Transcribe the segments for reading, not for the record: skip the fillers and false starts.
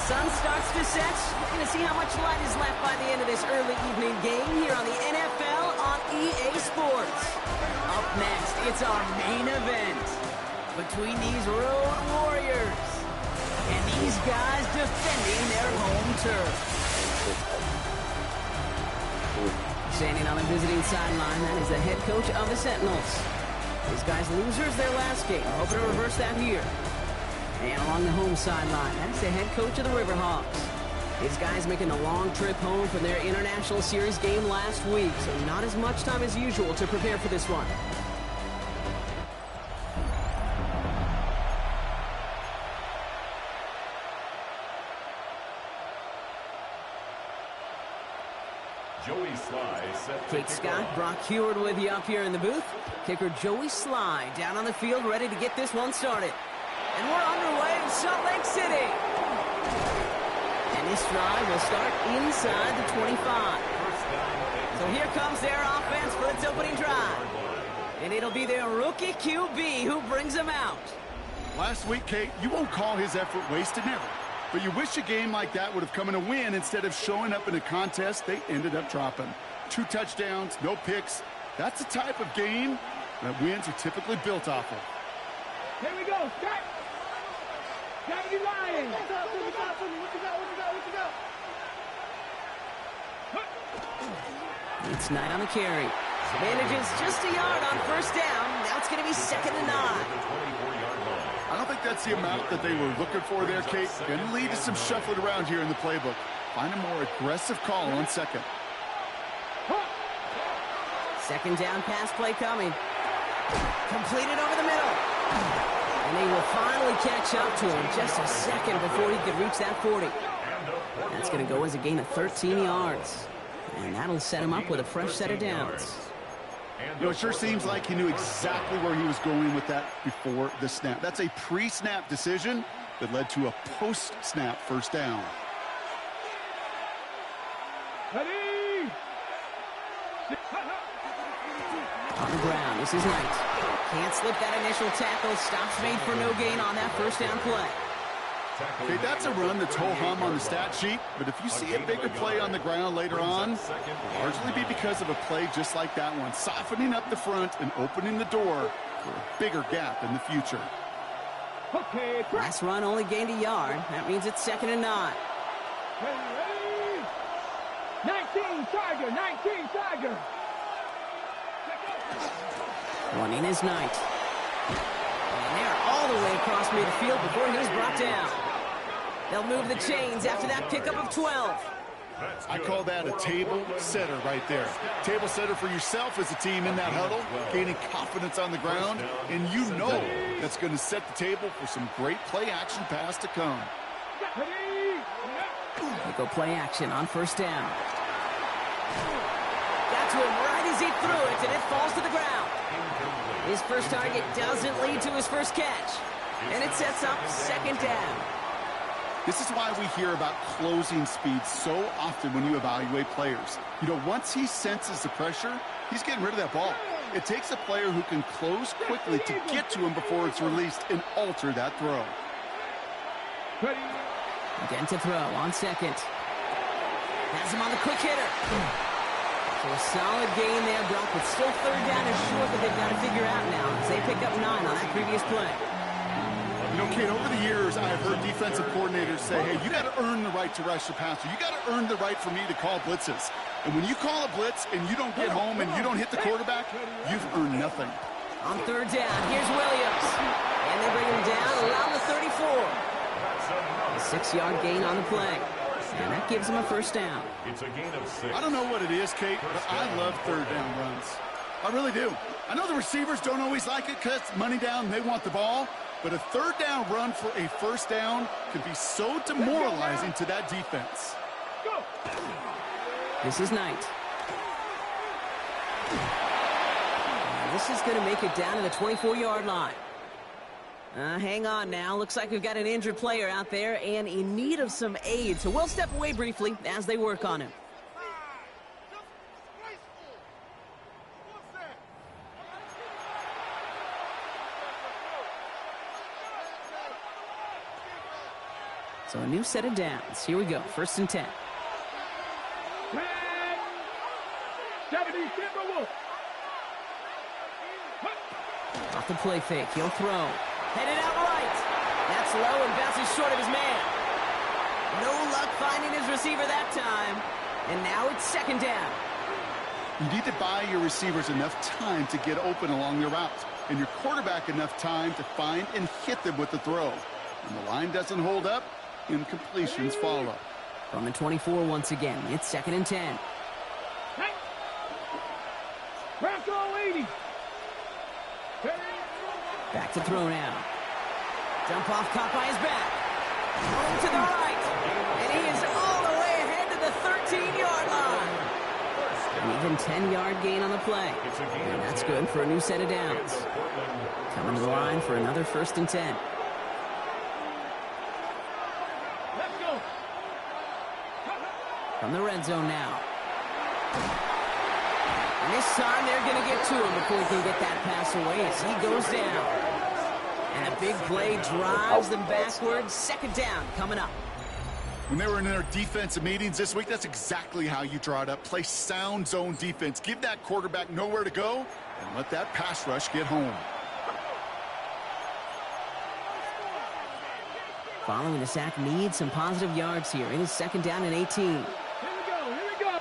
sun starts to set. We're going to see how much light is left by the end of this early evening game here on the NFL on EA Sports. Up next, it's our main event between these road warriors and these guys defending their home turf. Standing on the visiting sideline, that is the head coach of the Sentinels. These guys losers their last game, hoping to reverse that here. And along the home sideline, that's the head coach of the Riverhawks. These guys making the long trip home from their International Series game last week, so not as much time as usual to prepare for this one. Kate Scott, Brock Heward with you up here in the booth. Kicker Joey Sly down on the field ready to get this one started. And we're underway in Salt Lake City. And this drive will start inside the 25. So here comes their offense for its opening drive. And it'll be their rookie QB who brings them out. Last week, Kate, you won't call his effort wasted, never. But you wish a game like that would have come in a win instead of showing up in a contest they ended up dropping. 2 touchdowns, no picks. That's the type of game that wins are typically built off of. Here we go, start. Got you lying. What you got? It's Knight on the carry. Manages just a yard on first down. Now it's going to be 2nd and 9. I don't think that's the amount that they were looking for there, Kate. Going to lead to some shuffling around here in the playbook. Find a more aggressive call on second. Second down pass play coming. Completed over the middle. And they will finally catch up to him just a second before he could reach that 40. That's going to go as a gain of 13 yards. And that'll set him up with a fresh set of downs. You know, it sure seems like he knew exactly where he was going with that before the snap. That's a pre-snap decision that led to a post-snap first down. Ready? On the ground, this is Knight. Can't slip that initial tackle. Stops made for no gain on that first down play. Okay, that's a run that's ho-hum on the stat sheet, but if you see a bigger play on the ground later on, it'll largely be because of a play just like that one, softening up the front and opening the door for a bigger gap in the future. Okay, last run only gained a yard. That means it's 2nd and 9. Ready? 19 Tiger, 19 Tiger. Running is Knight. And they're all the way across midfield before he's brought down. They'll move the chains after that pickup of 12. I call that a table setter right there. Table setter for yourself as a team in that huddle, gaining confidence on the ground, and you know that's going to set the table for some great play action pass to come. They go play action on first down. Got to him right as he threw it, and it falls to the ground. His first target doesn't lead to his first catch, and it sets up 2nd down. This is why we hear about closing speed so often when you evaluate players. You know, once he senses the pressure, he's getting rid of that ball. It takes a player who can close quickly to get to him before it's released and alter that throw. Again to throw on second. Has him on the quick hitter. So a solid gain there, Brock, but still 3rd down is short that they've got to figure out now as they pick up 9 on that previous play. You know, Kate, over the years, I've heard defensive coordinators say, hey, you got to earn the right to rush the passer. You got to earn the right for me to call blitzes. And when you call a blitz and you don't get home and you don't hit the quarterback, you've earned nothing. On 3rd down, here's Williams. And they bring him down around the 34. A 6-yard gain on the play. And that gives him a first down. It's a gain of 6. I don't know what it is, Kate, but I love 3rd down runs. I really do. I know the receivers don't always like it because money down, they want the ball. But a 3rd down run for a first down can be so demoralizing to that defense. Go. This is Knight. And this is going to make it down to the 24-yard line. Hang on now. Looks like we've got an injured player out there and in need of some aid. So we'll step away briefly as they work on him. So a new set of downs. Here we go, 1st and 10. 70 Timberwolves. Off the play fake, he'll throw. Headed out right. That's low and bounces short of his man. No luck finding his receiver that time. And now it's 2nd down. You need to buy your receivers enough time to get open along their routes, and your quarterback enough time to find and hit them with the throw. When the line doesn't hold up, incompletions follow. From the 24 once again, it's 2nd and 10. Bronco 80. Back to throw now. Dump off, caught by his back. Home to the right. And he is all the way ahead to the 13-yard line. An even 10-yard gain on the play. And that's good for a new set of downs. Coming to the line for another 1st and 10. Let's go. From the red zone now. And this time they're going to get to him before he can get that pass away as he goes down. And a big play drives them backwards. 2nd down coming up. When they were in their defensive meetings this week, that's exactly how you draw it up. Play sound zone defense. Give that quarterback nowhere to go and let that pass rush get home. Following the sack needs some positive yards here. It is 2nd down and 18. Here we go.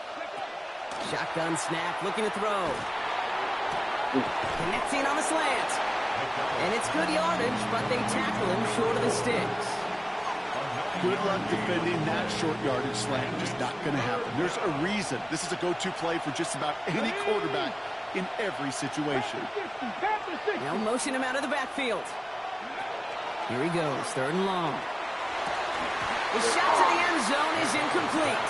Shotgun snap, looking to throw. Connecting on the slant. And it's good yardage, but they tackle him short of the sticks. Good luck defending that short yardage slant. Just not going to happen. There's a reason. This is a go-to play for just about any quarterback in every situation. Now motion him out of the backfield. Here he goes, 3rd and long. The shot to the end zone is incomplete.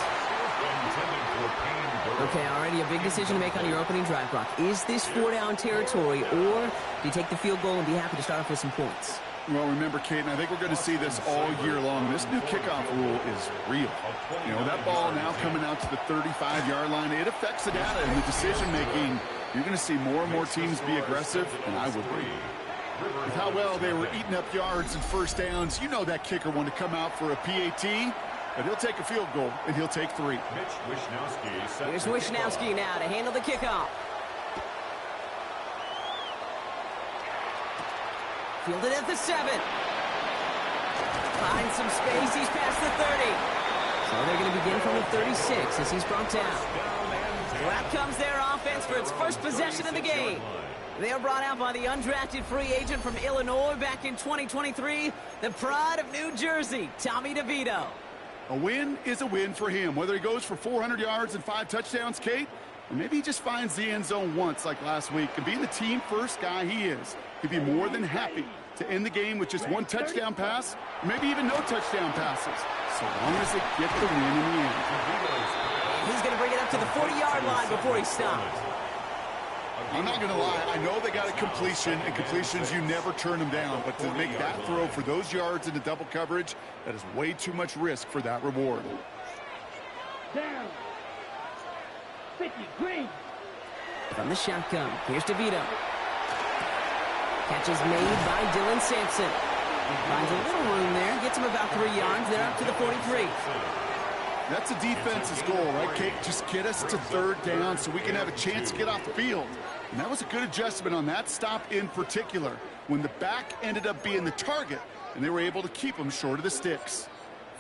Okay, already a big decision to make on your opening drive, Brock. Is this 4-down territory, or do you take the field goal and be happy to start off with some points? Well, remember, Kate, and I think we're going to see this all year long. This new kickoff rule is real. You know, that ball now coming out to the 35-yard line, it affects the data and the decision-making. You're going to see more and more teams be aggressive, and I would be. With how well they were eating up yards and 1st downs, you know that kicker wanted to come out for a PAT, but he'll take a field goal, and he'll take 3. Here's Wishnowski now to handle the kickoff. Fielded at the 7. Finds some space. He's past the 30. So they're going to begin from the 36 as he's brought down. Out comes their offense for its first possession of the game. They are brought out by the undrafted free agent from Illinois back in 2023, the pride of New Jersey, Tommy DeVito. A win is a win for him, whether he goes for 400 yards and 5 touchdowns, Kate, or maybe he just finds the end zone once like last week. And being the team-first guy he is, he'd be more than happy to end the game with just 1 touchdown pass, or maybe even no touchdown passes, so long as they get the win in the end. He's going to bring it up to the 40-yard line before he stops. I'm not going to lie, I know they got a completion, and completions, you never turn them down, but to make that throw for those yards into double coverage, that is way too much risk for that reward. Down. 50, green. From the shotgun, here's DeVito. Catch is made by Dylan Sampson. Finds a little room there, gets him about 3 yards. They're up to the 43. That's a defense's goal, right, Kate? Just get us to 3rd down so we can have a chance to get off the field. And that was a good adjustment on that stop in particular, when the back ended up being the target, and they were able to keep him short of the sticks.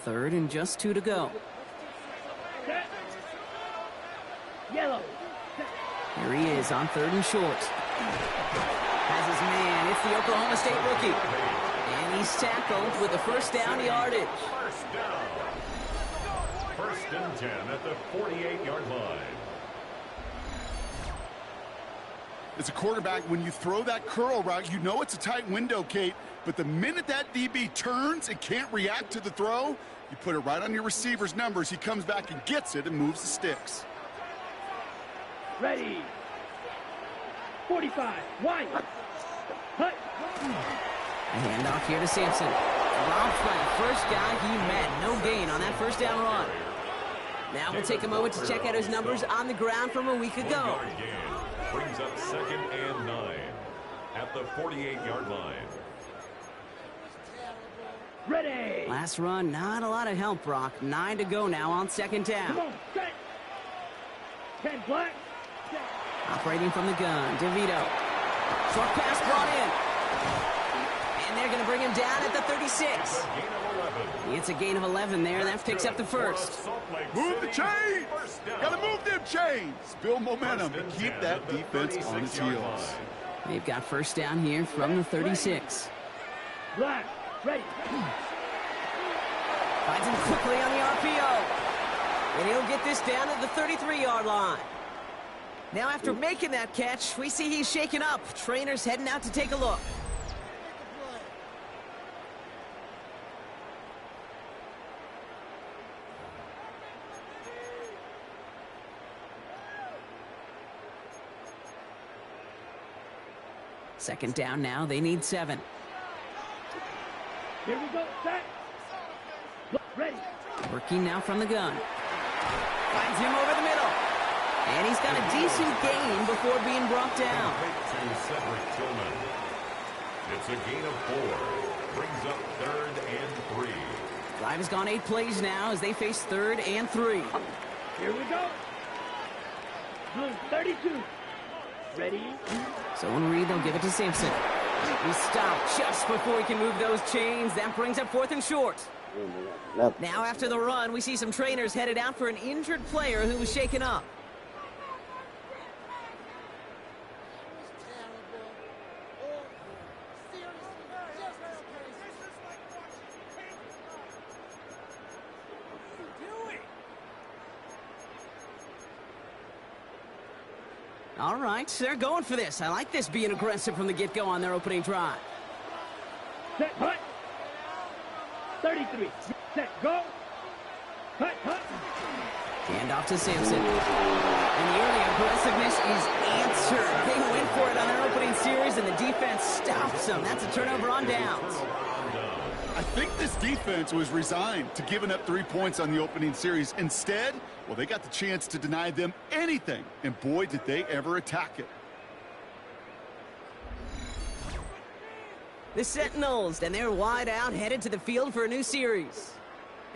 3rd and just 2 to go. Set. Yellow. Here he is on 3rd and short. Has his man. It's the Oklahoma State rookie. And he's tackled with the 1st down yardage. 1st and 10 at the 48-yard line. As a quarterback, when you throw that curl route, you know it's a tight window, Kate. But the minute that DB turns and can't react to the throw, you put it right on your receiver's numbers. He comes back and gets it and moves the sticks. Ready. 45. Wide. Hut. A handoff here to Sampson. Robbed by the first guy he met. No gain on that 1st down run. Now we'll take a moment to check out his numbers on the ground from a week ago. Brings up 2nd and 9 at the 48-yard line. Ready. Last run, not a lot of help, Brock. 9 to go now on second down. Come on, set. 10 black. Set. Operating from the gun, DeVito. Short pass brought in. And they're going to bring him down at the 36. It's a gain of 11 there. That picks up the first. Move the chains! Gotta move them chains! Build momentum and keep that defense on its heels. They've got first down here from the 36. Black. Ready. Finds him quickly on the RPO. And he'll get this down at the 33-yard line. Now after making that catch, we see he's shaken up. Trainer's heading out to take a look. Second down now, they need 7. Here we go, set. Ready. Working now from the gun. Finds him over the middle. And he's got a decent gain before being brought down. It's a gain of 4. Brings up 3rd and 3. Drive has gone 8 plays now as they face 3rd and 3. Here we go. Blue 32. Ready. So in read, they'll give it to Simpson. He stopped just before he can move those chains. That brings up 4th and short. Now after the run, we see some trainers headed out for an injured player who was shaken up. All right, they're going for this. I like this being aggressive from the get-go on their opening drive. Set, hut. 33. Set, go. Hut, hut. Hand off to Simpson. And the early aggressiveness is answered. They went for it on their opening series, and the defense stops them. That's a turnover on downs. I think this defense was resigned to giving up 3 points on the opening series. Instead, well, they got the chance to deny them anything, and boy, did they ever attack it. The Sentinels, and they're wide out, headed to the field for a new series.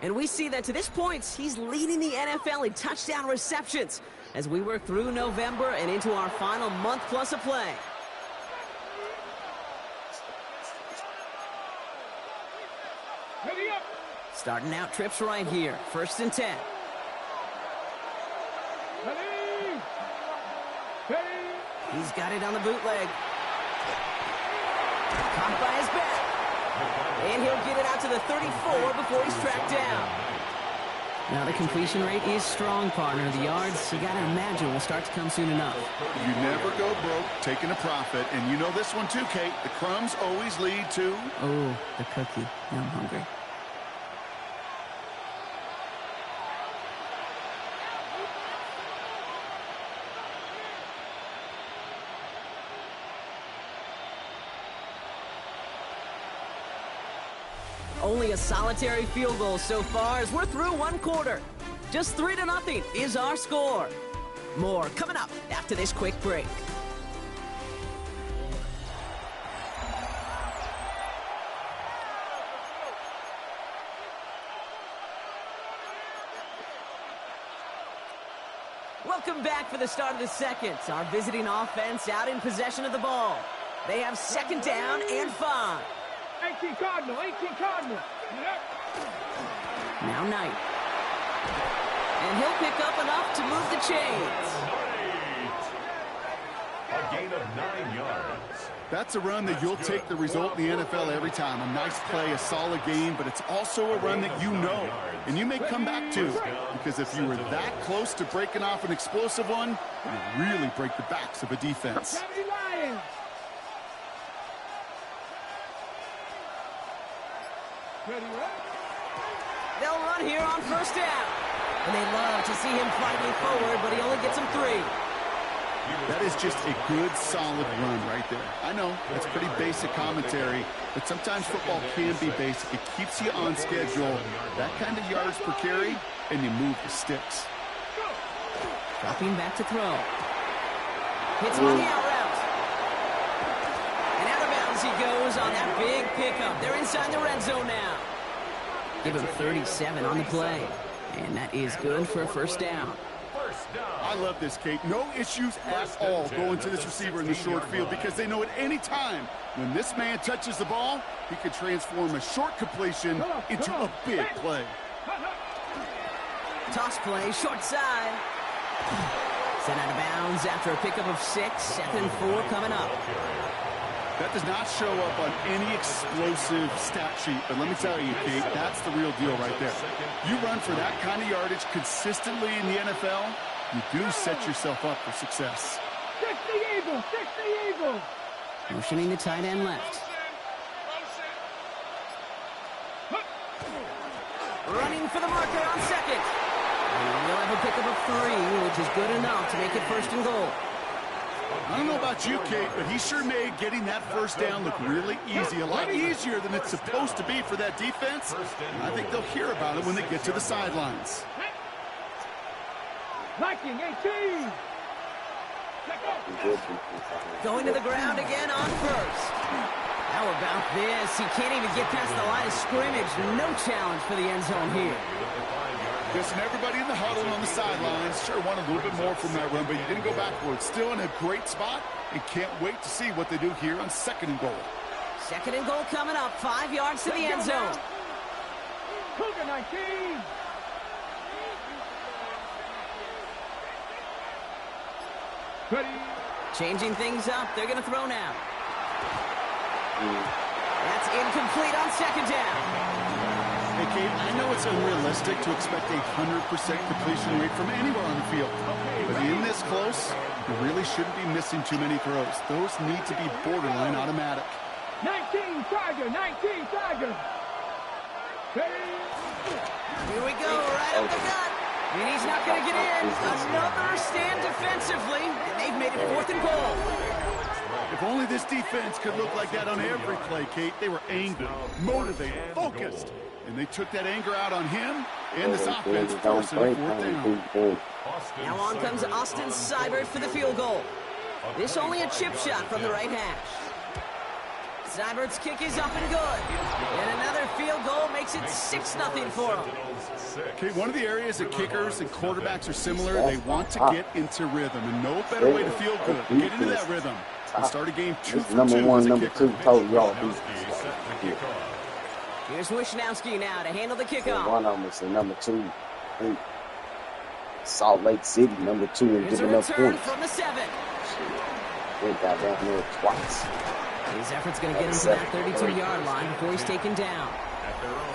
And we see that to this point, he's leading the NFL in touchdown receptions as we work through November and into our final month plus of play. Ready up. Starting out trips right here. 1st and 10. Ready. Ready. He's got it on the bootleg. Caught by his back. And he'll get it out to the 34 before he's tracked down. Now the completion rate is strong, partner. The yards, you got to imagine, will start to come soon enough. You never go broke taking a profit, and you know this one too, Kate. The crumbs always lead to... Oh, the cookie. Now I'm hungry. Only a solitary field goal so far as we're through one quarter. Just 3-0 is our score. More coming up after this quick break. Welcome back for the start of the second. Our visiting offense out in possession of the ball. They have 2nd down and 5. 18 Cardinal, 18 Cardinal. Now Knight. And he'll pick up enough to move the chains. A gain of 9 yards. That's a run that you'll take the result in the NFL every time. A nice play, a solid game, but it's also a run that you know. And you may come back to, because if you were that close to breaking off an explosive one, you really break the backs of a defense. Lions. Ready, They'll run here on 1st down. And they love to see him fighting forward, but he only gets them 3. That is just a good, solid run right there. I know, that's pretty basic commentary, but sometimes football can be basic. It keeps you on schedule, that kind of yards per carry, and you move the sticks. Dropping back to throw. Hits him on the out route. And out of bounds he goes on that big pickup. They're inside the red zone now. Give him 37 on the play. And that is good for a first down. I love this, Kate. No issues at all going to this receiver in the short field because they know at any time when this man touches the ball, he could transform a short completion into a big play. Toss play, short side. Sent out of bounds after a pickup of 6. 2nd and 4 coming up. That does not show up on any explosive stat sheet, but let me tell you, Kate, that's the real deal right there. You run for that kind of yardage consistently in the NFL, you do set yourself up for success. 60 Eagles, 60 Eagles. Motioning the tight end left. Running for the marker on 2nd. And we'll have a pickup of 3, which is good enough to make it 1st and goal. I don't know about you, Kate, but he sure made getting that first down look really easy. A lot easier than it's supposed to be for that defense. And I think they'll hear about it when they get to the sidelines. Viking 18. Going to the ground again on 1st. How about this? He can't even get past the line of scrimmage. No challenge for the end zone here. Listen, everybody in the huddle on the sidelines sure wanted a little bit more from that run, but you didn't go backwards. Still in a great spot, and can't wait to see what they do here on 2nd and goal. 2nd and goal coming up. 5 yards to the end zone. Cougar 19. Ready. Changing things up. They're going to throw now. That's incomplete on 2nd down. Hey, Kate, I know it's unrealistic to expect a 100% completion rate from anywhere on the field. But in this close, you really shouldn't be missing too many throws. Those need to be borderline automatic. 19 Tiger, 19 Tiger. Here we go, right up the gut. And he's not going to get in. Another stand defensively. And they've made it 4th and goal. If only this defense could look like that on every play, Kate. They were angry, motivated, focused. And they took that anger out on him and this offense, forcing a 4th down. Now on comes Austin Seibert for the field goal. This only a chip shot from the right hash. Seibert's kick is up and good. And another field goal makes it 6-0 for him. Okay, one of the areas that kickers and quarterbacks are similar, they want to get into rhythm. And no better way to feel good than get into that rhythm. And start a game 2 for 2 number 1, as a number kicker. 2 told y'all. Here's Wisnowski now to handle the kickoff. One of them is the number 2. Salt Lake City, number 2, and Here's a giving up return points. from the 7. Went down there twice. His effort's going to get him to that 32-yard line before he's taken down.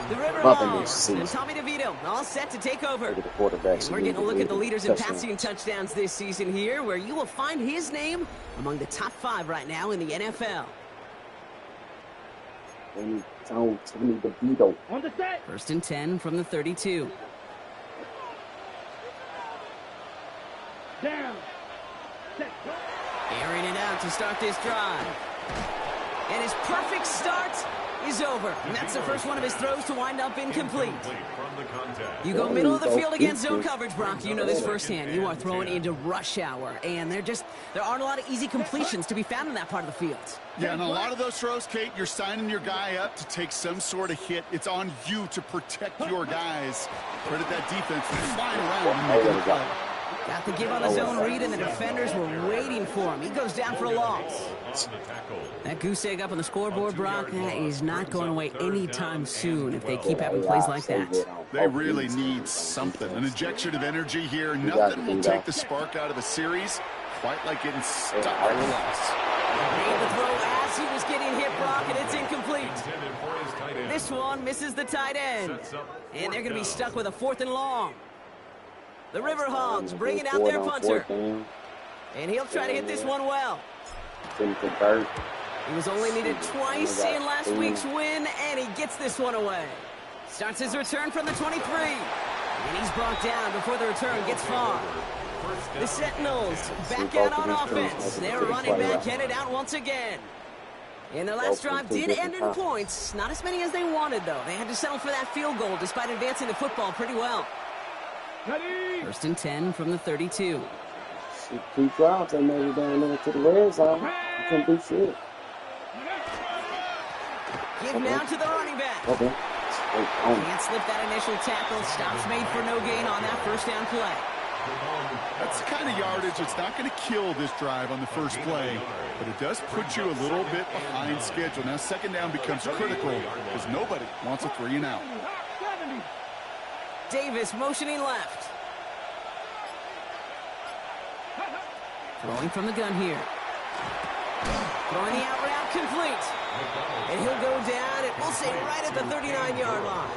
The Bumping Riverhawks this season. and Tommy DeVito all set to take over. Look at the quarterbacks. We're getting a look at the leaders in passing and touchdowns this season here, where you will find his name among the top 5 right now in the NFL. And Tommy DeVito. On the set. 1st and 10 from the 32. Down. Set. Airing it out to start this drive. And his perfect start is over. And that's the first one of his throws to wind up incomplete. You go middle of the field against zone coverage, Brock. You know this firsthand. You are throwing into rush hour. And there aren't a lot of easy completions to be found in that part of the field. Yeah, and a lot of those throws, Kate, you're signing your guy up to take some sort of hit. It's on you to protect your guys. Credit that defense for flying around and making a play. Got the give on his own read, and the defenders were waiting for him. He goes down for a loss. That goose egg up on the scoreboard, Brock, that is not going away anytime soon if they keep having plays like that. They really need something, an injection of energy here. Nothing will take the spark out of a series quite like getting stuck like this. Made the throw as he was getting hit, Brock, and it's incomplete. This one misses the tight end. And they're going to be stuck with a 4th and long. The Riverhawks bringing out their punter. And he'll try to hit this one well. He was only needed twice in last week's win, and he gets this one away. Starts his return from the 23. And he's brought down before the return gets far. The Sentinels back out on offense. Their running back headed out once again. And their last drive did end in points. Not as many as they wanted, though. They had to settle for that field goal despite advancing the football pretty well. 1st and 10 from the 32. Two drives, they made it down there to the red zone. You couldn't do shit. Give now to the running back. Okay. Can't slip that initial tackle. Stops made for no gain on that first down play. That's the kind of yardage that's not going to kill this drive on the first play, but it does put you a little bit behind schedule. Now second down becomes critical because nobody wants a 3 and out. Davis motioning left. Throwing from the gun here. Throwing the out route complete. And he'll go down, and we'll say right at the 39-yard line.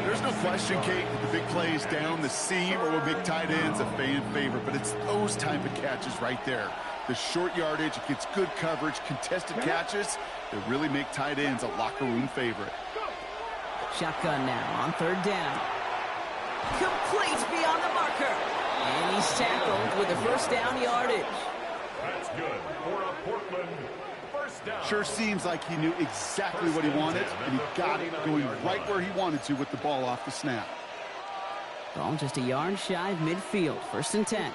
There's no question, Kate, that the big plays down the seam or with big tight ends a fan favorite, but it's those type of catches right there. The short yardage, it gets good coverage, contested catches that really make tight ends a locker room favorite. Shotgun now on third down. Complete beyond the marker. And he's tackled with the first down yardage. That's good for a Portland first down. Sure seems like he knew exactly what he wanted, and he got it going right where he wanted to with the ball off the snap. Ball just a yard shy of midfield. First and 10.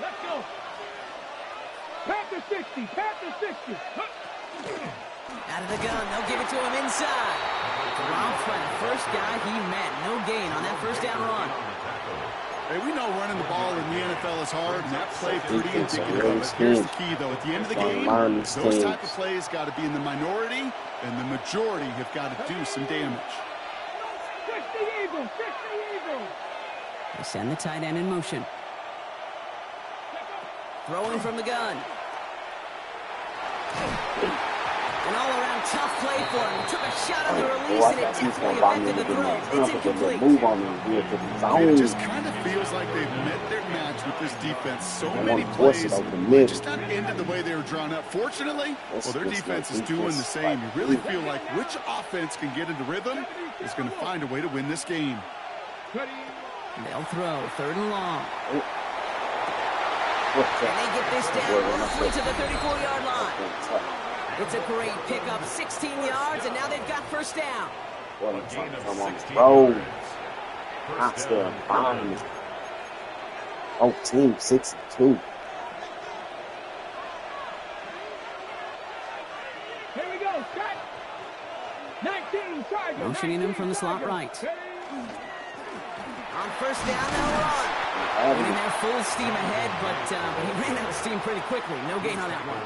Let's go. Panther 60. Panther 60. Out of the gun. They'll give it to him inside. Dropped by the first guy he met. No gain on that first down run. Hey, we know running the ball in the NFL is hard, and that play pretty indicative of it. Here's the key, though. At the end of the game, those type of plays got to be in the minority, and the majority have got to do some damage. 60 Eagles. 60 Eagles. They send the tight end in motion. Throwing from the gun. An all-around tough play for him. He took a shot on the release, and it definitely affected the throw. It's incomplete. It just kind of feels like they've met their match with this defense. So many plays just not ended the way they were drawn up. Fortunately, well, their defense is doing the same. You really feel like which offense can get into rhythm is going to find a way to win this game. They'll throw third and long. And they get this down roughly to the 34-yard line. It's a great pickup, 16 yards, and now they've got first down. Come on, bro. Not still fine. Oh, team 62. Here we go. Cut. 19. Charger. Motioning him from the slot right. On first down, they'll run. Getting there full steam ahead, but he ran out of steam pretty quickly. No gain on that one.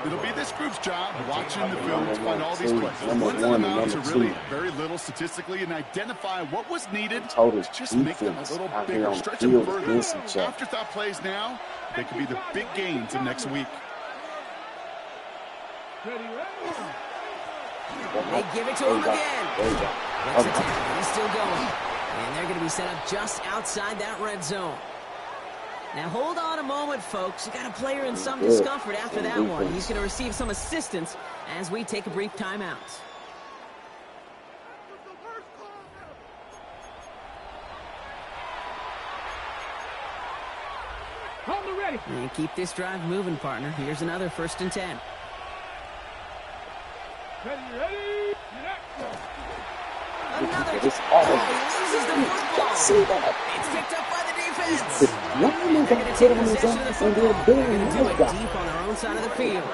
It'll be this group's job watching the film to find all these plays. One of them out to really very little statistically and identify what was needed to just make them a little bigger, stretch them further. Afterthought plays now, they could be the big gains of next week. They give it to him again. That's a tackle. He's still going. And they're going to be set up just outside that red zone. Now, hold on a moment, folks. You got a player in some discomfort after that one. He's going to receive some assistance as we take a brief timeout. Hold the ready. And keep this drive moving, partner. Here's another first and 10. Ready. Another. He loses the football. See that? It's picked up by the defense. They're going to take possession of the football. They're going to do it deep on their own side of the field.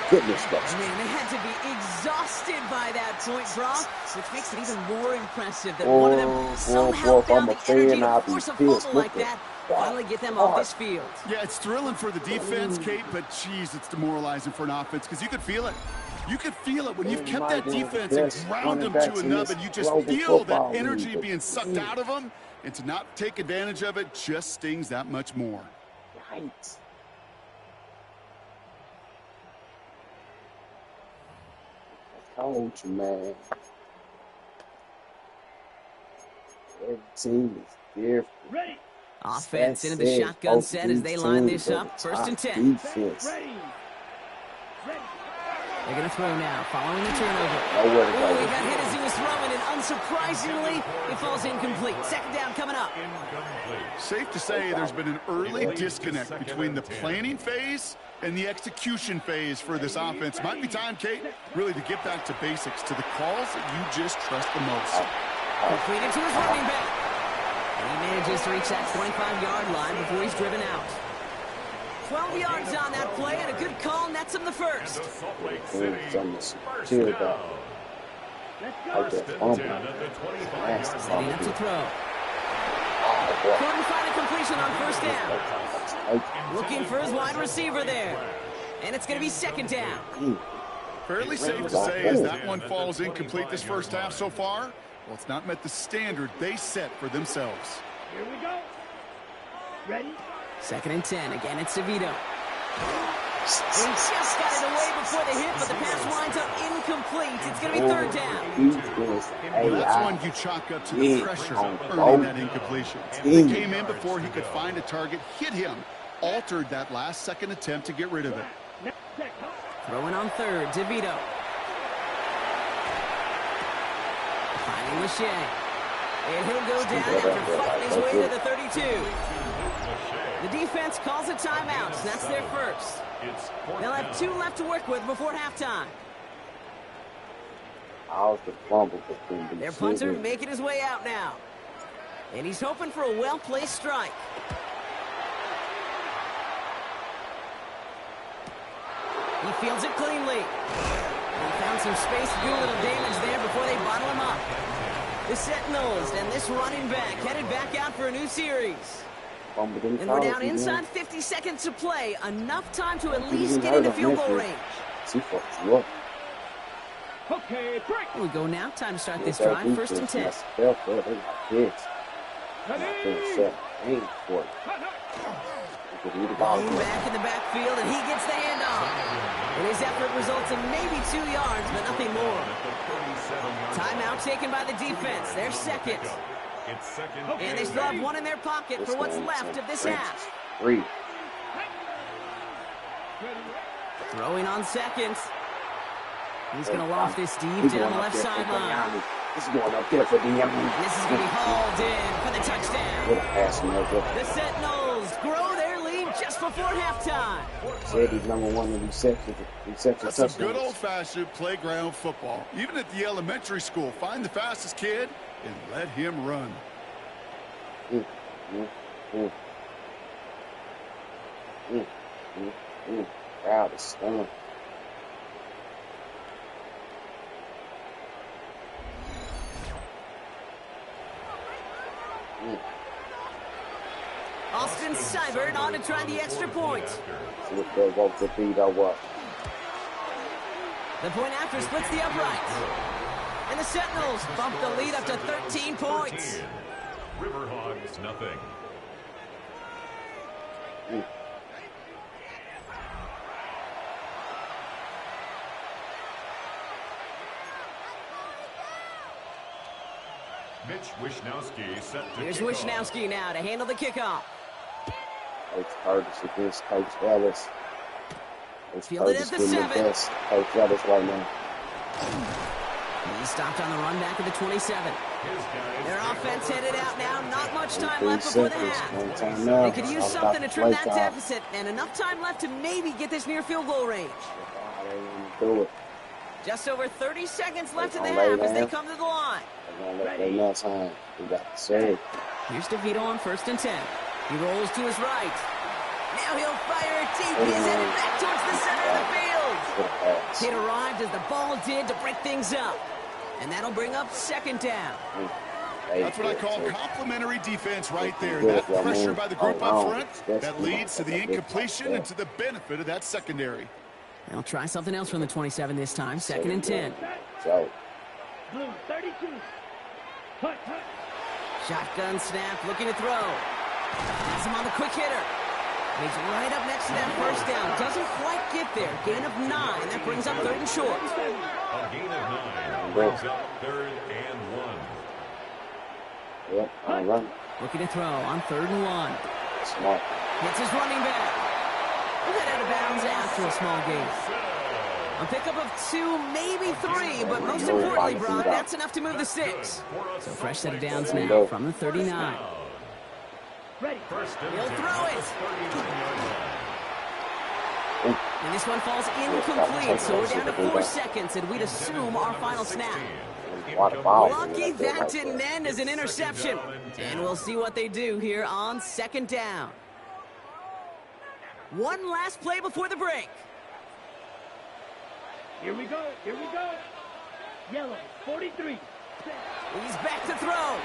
Goodness gracious. Man, they had to be exhausted by that point draw, which makes it even more impressive that one of them somehow found the energy to force a fumble like that. Finally get them off this field. Yeah, it's thrilling for the defense, Kate, but geez, it's demoralizing for an offense because you could feel it. You could feel it when you've kept that defense and ground them to a nub, and you just feel that energy being sucked out of them, and to not take advantage of it just stings that much more. Right. Coach, man. Every team is different. Ready. Offense into the shotgun set as they line this up. First and 10. Defense. Ready. They're going to throw now, following the turnover. Nowhere to go. He got hit as he was throwing, and unsurprisingly, it falls incomplete. Second down coming up. Safe to say there's been an early disconnect between the planning phase and the execution phase for this offense. Might be time, Kate, really to get back to basics, to the calls that you just trust the most. Completed to his running back. And he manages to reach that 25-yard line before he's driven out. 12 yards on that play, and a good call nets him the first. Let's go. Like that fumble. Down at the 25-yard Nasty Setting up to fumble. throw. Oh, boy. Couldn't find a completion on first down. Like, Looking for his wide receiver there. And it's going to be second down. Fairly safe to say as that one falls incomplete this first half so far. Well, it's not met the standard they set for themselves. Here we go. Ready? Second and 10. Again, it's Savito. He just got it away before the hit, but the pass winds up incomplete. It's going to be third down. he is Well, that's one you chalk up to the pressure of earning that incompletion. They came in before he could find a target, hit him, altered that last-second attempt to get rid of it. Next check. Throwing on third, DeVito. Finding Lachey. And he'll go down after fighting his way to the 32. The defense calls a timeout, so that's their first. They'll have 2 left to work with before halftime. How's the fumble between Their these punter two? making his way out now. And he's hoping for a well-placed strike. He fields it cleanly. He found some space to do a little damage there before they bottle him up. The Sentinels and this running back headed back out for a new series. Fumble didn't And we're count, down man. inside 50 seconds to play. Enough time to at He least didn't get hurt into him, field goal man. range. He fucked you up. Okay, break. Here we go now. Time to start this That drive. First and defense 10. must have felt that. They got kids. Ready? They set aim for it. Hut, hut. They could eat the ball. Blown back in the backfield, and he gets the handoff. And his effort results in maybe 2 yards, but nothing more. Timeout taken by the defense. They're second. It's second. And they still have 1 in their pocket for what's left of this half. 3. Throwing on second. He's going to loft this deep down the left sideline. This is going up there for the This is going to be hauled in for the touchdown. What a pass, America. The Sentinels grow their lead just before halftime. Said he's number 1 in reception That's some good touchdowns. old-fashioned playground football. Even at the elementary school, find the fastest kid and let him run. Mm, mm, mm. Mm, mm, mm. Crowd is stunned. Austin Seibert on to try the extra point. See if they'll go to beat or what. The point after splits the upright. And the Sentinels bump the lead up to 13 points. Riverhogs, nothing. Mitch Wishnowsky set to Here's kick off. Wishnowsky now to handle the kickoff. Coach Curtis against Coach Ellis. Coach Fielded Curtis at the doing the 7. best. Coach Ellis right now. He stopped on the run back at the 27. Their offense headed out now. Not much time left before the half. They could use something to trim that deficit, and enough time left to maybe get this near field goal range. They want to do it. Just over 30 seconds left in the They're gonna half lay as they down. come to the line. They're going to let them know time. We got to save. Here's DeVito on first and 10. He rolls to his right. Now he'll fire it deep. He's headed back towards the center of the field. What a pass. It arrived as the ball did to break things up. And that'll bring up second down. That's what I call complimentary defense right there. That pressure by the group up front, that leads to the incompletion and to the benefit of that secondary. They'll try something else from the 27 this time. Second and 10. So, Blue 32. Hut, hut. Shotgun snap, looking to throw. Has him on the quick hitter. And he's right up next to that first down. Doesn't quite get there. Gain of 9. That brings up third and short. A gain of 9 brings up third and 1. yep, all right. Looking to throw on third and 1. Smart. Hits his running back. We'll get out of bounds after a small gain. A pickup of 2, maybe 3, but most importantly, Brock, that's enough to move the 6. So fresh set of downs now from the 39. Ready. He'll throw it. And this one falls incomplete, so we're down to 4 seconds, and we'd assume our final snap. What a ball. Lucky that didn't end as an interception. And we'll see what they do here on second down. One last play before the break. Here we go. Here we go. Yellow, 43. He's back to throw.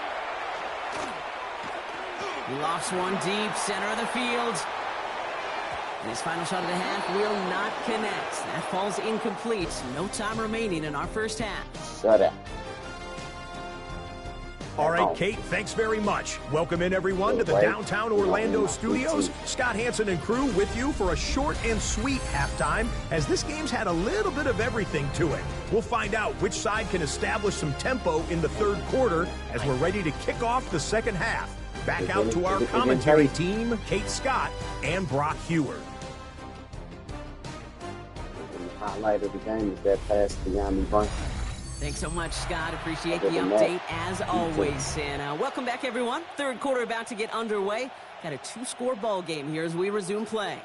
He lofts one deep, center of the field. And his final shot of the half will not connect. That falls incomplete. No time remaining in our first half. Shut up. All right, Kate, thanks very much. Welcome in, everyone, to the downtown Orlando studios. Scott Hansen and crew with you for a short and sweet halftime, as this game's had a little bit of everything to it. We'll find out which side can establish some tempo in the third quarter as we're ready to kick off the second half. Back out to our commentary team, Kate Scott and Brock Heward. The highlight of the game is that pass to Yami Brown. Thanks so much, Scott. Appreciate the update as always. And welcome back, everyone. Third quarter about to get underway. Got a 2-score ball game here as we resume play.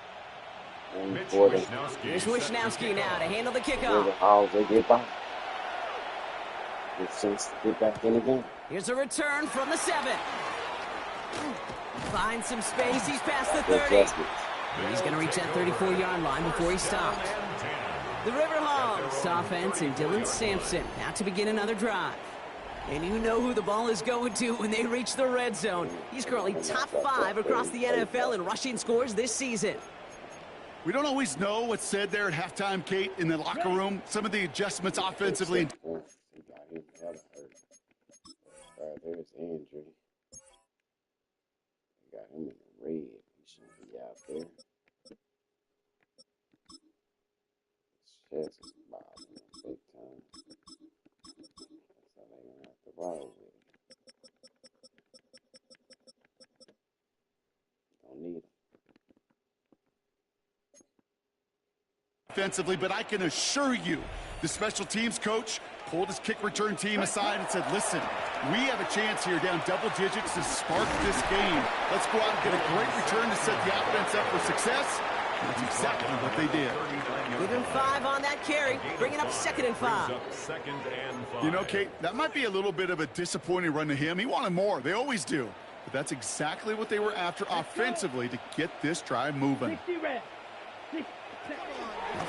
Here's Wisnowski now to handle the kickoff. They get by. Good sense to get back in the game. Here's a return from the 7. Finds some space. He's past the 30. He's going to reach that 34-yard line before he stops. The Riverhawks offense and Dylan Sampson out to begin another drive. And you know who the ball is going to when they reach the red zone. He's currently top 5 across the NFL in rushing scores this season. We don't always know what's said there at halftime, Kate, in the locker room. Some of the adjustments offensively. There's Andrew. Got him in the red. He shouldn't be out there. His chest is bothering him big time. That's how they're going to have to roll with it. Don't need him. Offensively, but I can assure you, the special teams coach pulled his kick return team aside and said, listen, we have a chance here down double digits to spark this game. Let's go out and get a great return to set the offense up for success. And that's exactly what they did. Give him 5 on that carry, bringing up 2nd and 5. You know, Kate, that might be a little bit of a disappointing run to him. He wanted more. They always do. But that's exactly what they were after offensively to get this drive moving. 60 red.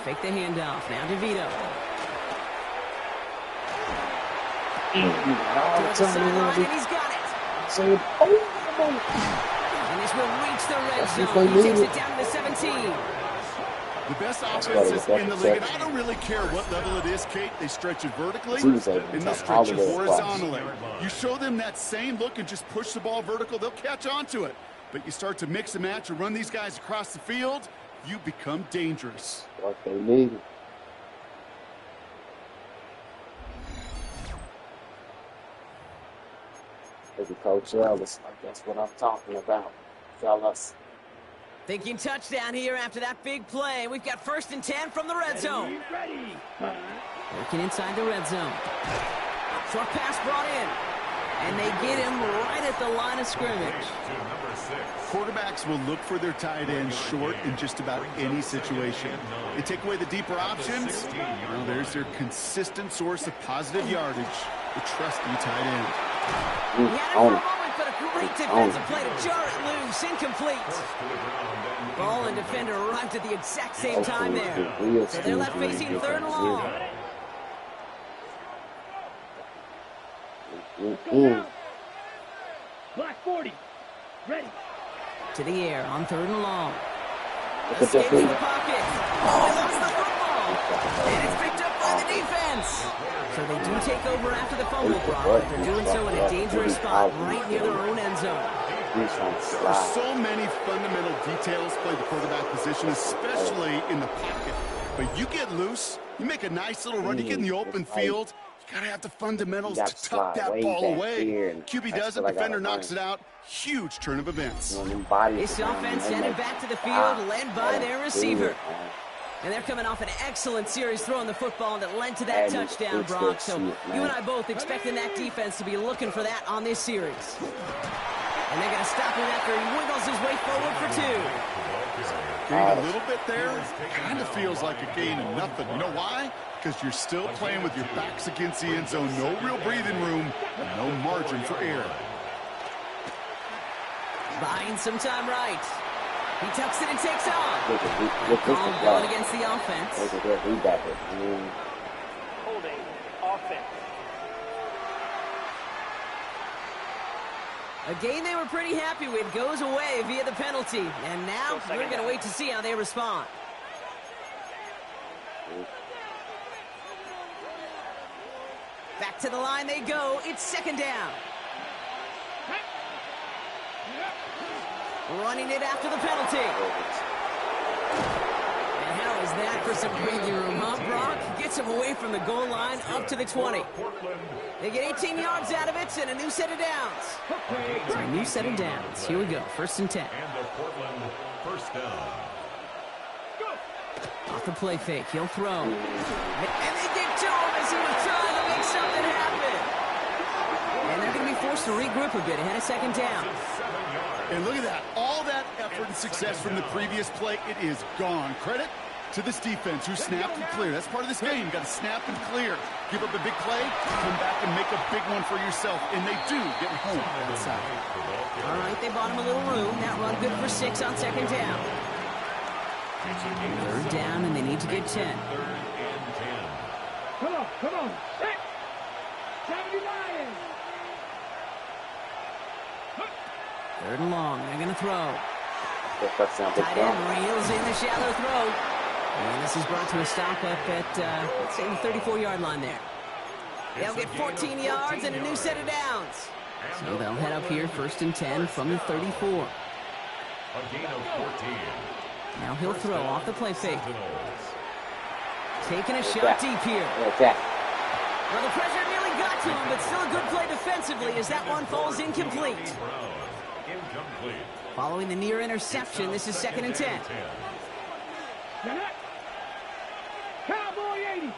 Fake the handoff. Now DeVito. Towards the sideline, and he's got it. And this will reach the red zone. He takes it down to 17. The best offenses in the league, and I don't really care what level it is, Kate. They stretch it vertically, and they'll stretch it horizontally. You show them that same look and just push the ball vertical, they'll catch on to it. But you start to mix and match and run these guys across the field, you become dangerous. What they need. Look at Coach Ellis. That's what I'm talking about, fellas. Thinking touchdown here after that big play. We've got 1st and 10 from the red zone. Working inside the red zone. Short pass brought in. And they get him right at the line of scrimmage. Quarterbacks will look for their tight end short in just about any situation. They take away the deeper options. Well, there's their consistent source of positive yardage, the trusty tight end. He had it for a moment, but a great defensive play to jar it loose. Incomplete. Ball and defender arrived at the exact same time there. So they're left facing 3rd and long. Black 40. Ready. To the air on 3rd and long. Escape from the pocket. Oh, they lost the football. And it's picked up by the defense. So they do take over after the fumble, Brock, but they're doing so in a dangerous spot right near their own end zone. There are so many fundamental details play the quarterback position, especially in the pocket. But you get loose, you make a nice little run, you get in the open field, you got to have the fundamentals to tuck that ball away. QB does it, defender knocks it out. Huge turn of events. This offense headed back to the field, led by their receiver. And they're coming off an excellent series throwing the football that led to that touchdown, Brock. So you and I both expecting that defense to be looking for that on this series. And they're going to stop him after he wiggles his way forward for 2. Gain a little bit there. Kind of feels like a gain of nothing. You know why? Because you're still playing with your backs against the end zone. No real breathing room. No margin for error. Buying some time right. He tucks it and takes off. Call going against the offense. Holding. A game they were pretty happy with goes away via the penalty. And now we're going to wait to see how they respond. Back to the line they go. It's second down. Running it after the penalty. And how is that for some breathing room, huh, Brock? Gets him away from the goal line up to the 20. They get 18 yards out of it and a new set of downs. So a new set of downs. Here we go. 1st and 10. And the Portland first down. Off the play fake. He'll throw. And they get to him as he was trying to make something happen. And they're going to be forced to regroup a bit ahead of second down. And look at that. All that effort and success from the previous play, it is gone. Credit to this defense who snapped and clear. That's part of this game. You got to snap and clear. Give up a big play, come back and make a big one for yourself. And they do get home outside. All right, they bought him a little room. That run good for 6 on second down. 3rd down, and they need to get 10. Come on. Set. 70 Lions. 3rd and long. They're going to throw. Tight Tight end reels in the shallow throw. And this is brought to a stop up at, let's say, the 34-yard line there. They'll get 14 yards and a new set of downs. So they'll head up here 1st and 10 from the 34. A gain of 14. Now he'll throw off the play fake. Taking a shot deep here. Well, the pressure nearly got to him, but still a good play defensively as that one falls incomplete. Incomplete. Following the near interception, this is 2nd and 10. Cowboy 80.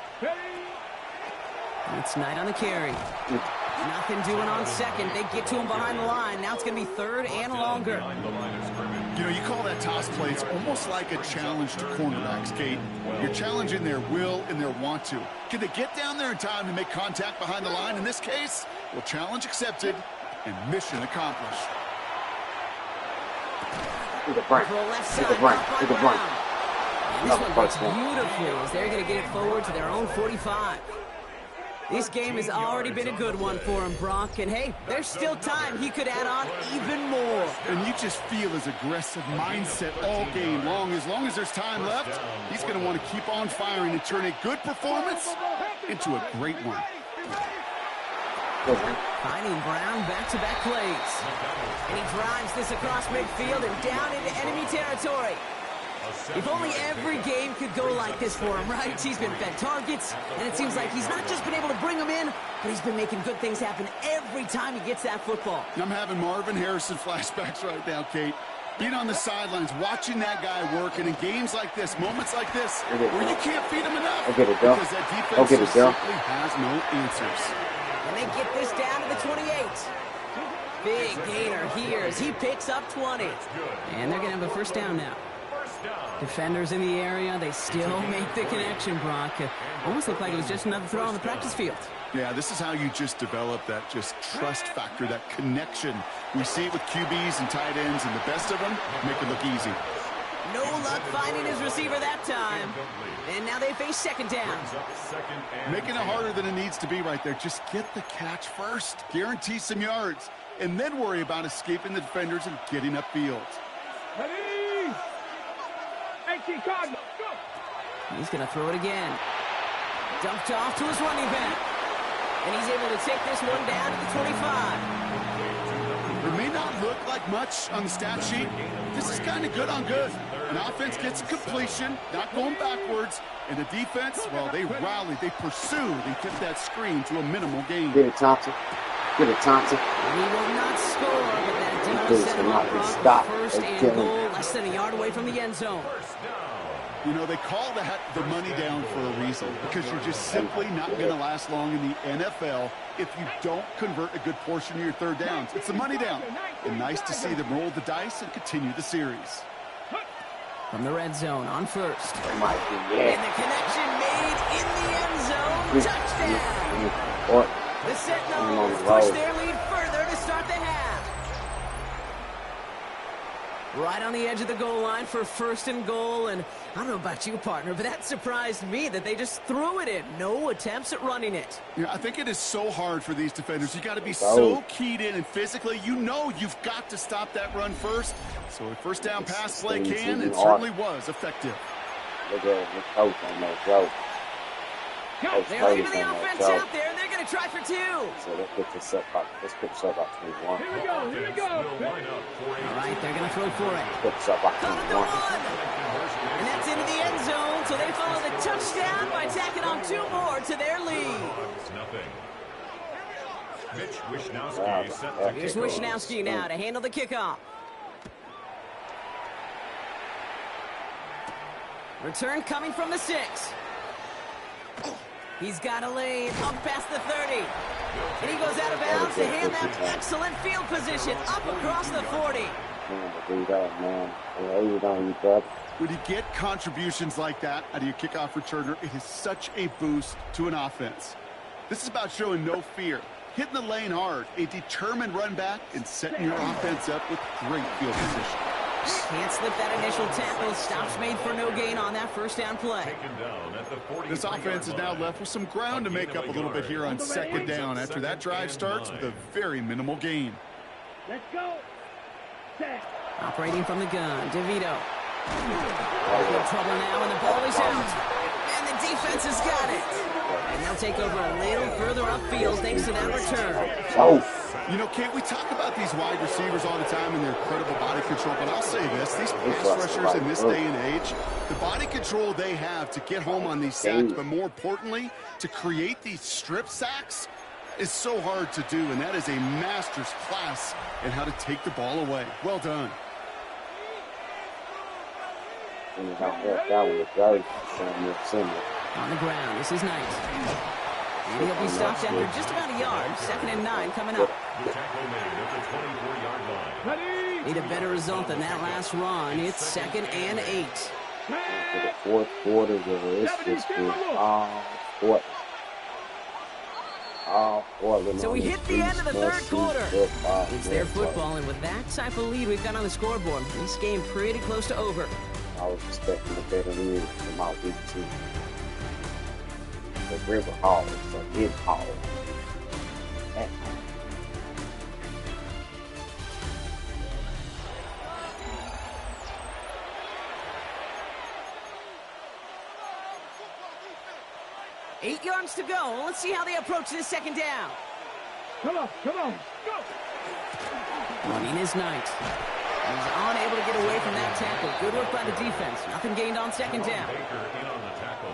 It's Knight on the carry. Nothing doing on second. They get to him behind the line. Now it's going to be 3rd and longer. You know, you call that toss play. It's almost like a challenge to cornerbacks, Kate. You're challenging their will and their want to. Can they get down there in time to make contact behind the line? In this case, well, challenge accepted and mission accomplished. Left side, up on Brown. And this one works beautifully as they're going to get it forward to their own 45. This game has already been a good one for him, Brock. And, hey, there's still time. He could add on even more. And you just feel his aggressive mindset all game long. As there's time left, he's going to want to keep on firing and turn a good performance into a great one. Finding Brown back-to-back plays. And he drives this across midfield and down into enemy territory. If only every game could go like this for him, right? He's been fed targets, and it seems like he's not just been able to bring them in, but he's been making good things happen every time he gets that football. I'm having Marvin Harrison flashbacks right now, Kate. Being on the sidelines, watching that guy work, and in games like this, moments like this, where you can't feed him enough, because that defense just simply has no answers. And they get this down to the 28. Big gainer here as he picks up 20. And they're going to have a 1st down now. Defenders in the area, they still make the connection, Brock. Almost looked like it was just another throw on the practice field. Yeah, this is how you just develop that just trust factor, that connection. We see it with QBs and tight ends, and the best of them make it look easy. No luck finding his receiver that time. And now they face 2nd down. Making it harder than it needs to be right there. Just get the catch first. Guarantee some yards. And then worry about escaping the defenders and getting upfield. Ready? 18 Cardinals. He's going to throw it again. Dumped off to his running back. And he's able to take this one down to the 25. It may not look like much on the stat sheet. This is kind of good on good. An offense gets completion, not going backwards. And the defense, well, they rallied, they pursued, and kept that screen to a minimal gain. Get it, Thompson. Get it, Thompson. He will not score, but that does set him up stop. 1st and goal, less than a yard away from the end zone. You know, they call that the money down for a reason, because you're just simply not going to last long in the NFL if you don't convert a good portion of your 3rd downs. It's the money down. And nice to see them roll the dice and continue the series. From the red zone on 1st. Yeah. And the connection made in the end zone. Touchdown. The Sentinels push their lead further to start the half. Right on the edge of the goal line for first and goal. And I don't know about you, partner, but that surprised me that they just threw it in. No attempts at running it. Yeah, I think it is so hard for these defenders. You got to be so keyed in, and physically, you know you've got to stop that run first. So a first down pass play can, it certainly was effective. Look at the coach on that joke. They're leaving the offense out there, and they're going to try for 2. So let's put this up about 21. Here we go, here we go. All right, they're going to throw for it. Put this up about Caught 21. And that's into the end zone, so they follow the touchdown by tacking on 2 more to their lead. Mitch Wishnowsky set to Here's kick off. Wishnowsky now to handle the kickoff. Return coming from the 6. He's got a lane up past the 30. And he goes out of bounds to hand them excellent field position up across the 40. When you get contributions like that out of your kickoff returner, it is such a boost to an offense. This is about showing no fear, hitting the lane hard, a determined run back, and setting your offense up with great field position. Can't slip that initial tackle. Stops made for no gain on that first down play. This offense is now left with some ground to make up a little bit here on second down after that drive starts with a very minimal gain. Let's go. Set. Operating from the gun, DeVito. In trouble now, and the ball is out. And the defense has got it. And they'll take over a little further upfield thanks to that return. You know, Kate, we talk about these wide receivers all the time and their incredible body control, but I'll say this, these pass rushers in this day and age, the body control they have to get home on these sacks, but more importantly, to create these strip sacks is so hard to do, and that is a master's class in how to take the ball away. Well done. On the ground, this is Knight. And he'll be stopped after just about a yard. 2nd and 9 coming up. The tackle made at the 24-yard line. Need a better result than that last run. It's 2nd and 8. For the fourth quarter, it's just So we hit the end of the 3rd quarter. It's their football, and with that type of lead we've got on the scoreboard, this game pretty close to over. I was expecting a better win from our week 2. The River Hall, so Mid Hall. Eight yards to go. Let's see how they approach this 2nd down. Come on, go. Running is Knight. He's unable to get away from that tackle. Good work by the defense. Nothing gained on 2nd down. Baker in on the tackle.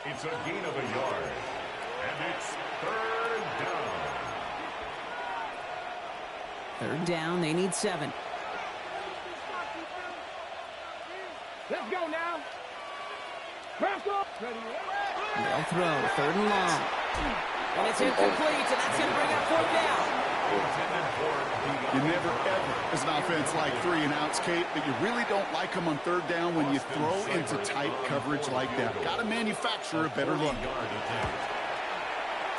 It's a gain of a yard. And it's 3rd down. 3rd down, they need 7. Let's go now. Marco. They'll throw, 3rd and long. And it's incomplete, and that's going to bring up 4th down. You never, ever, as an offense, like 3 and outs, Kate, but you really don't like them on 3rd down when you throw into tight coverage like that. Got to manufacture a better look.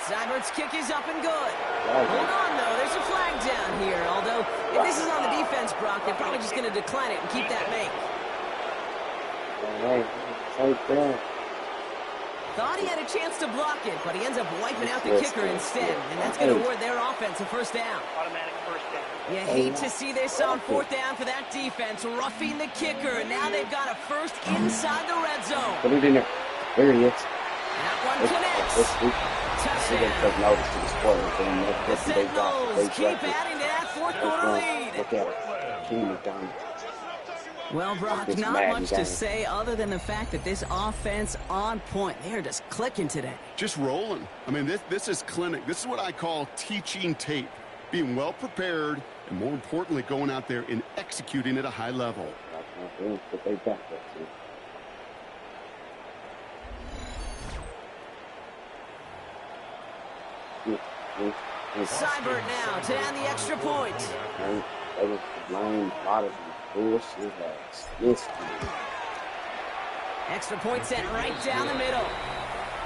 Seibert's kick is up and good. Hold on, though. There's a flag down here. Although, if this is on the defense, Brock, they're probably just going to decline it and keep that make. Thought he had a chance to block it, but he ends up wiping out the kicker instead. And that's going to award their offense a 1st down. Automatic 1st down. You hate to see this on 4th down for that defense. Roughing the kicker, and now they've got a 1st inside the red zone. Put it in there. There he is. That one connects. Touchdown. The Sentinels keep adding to that 4th quarter lead. Look at it. King McDonald. Well, Brock, not much to say other than the fact that this offense on point. They're just clicking today. Just rolling. I mean, this is clinic. This is what I call teaching tape. Being well prepared, and more importantly, going out there and executing at a high level. Seibert now to add the extra point. Extra point set right down the middle.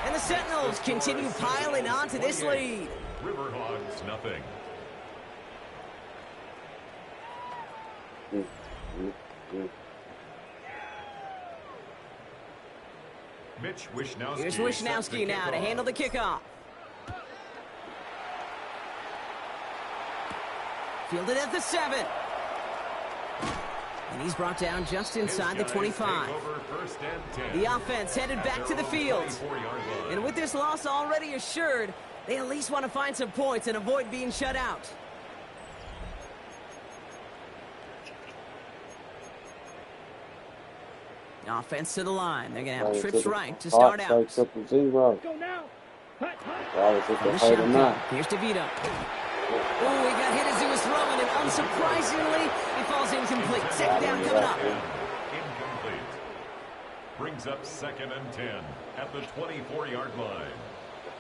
And the Sentinels continue piling on to this lead. Riverhawks, nothing. Mitch Wishnowsky. Here's Wishnowsky now to handle the kickoff. Fielded at the 7. And he's brought down just inside the 25. The offense headed back to the field. And with this loss already assured, they at least want to find some points and avoid being shut out. Offense to the line. They're going to have trips right to start out. Go now. Here's DeVito. Oh, he got hit as he was throwing, and unsurprisingly, he falls incomplete. Second down coming up. Incomplete. Brings up 2nd and 10 at the 24-yard line.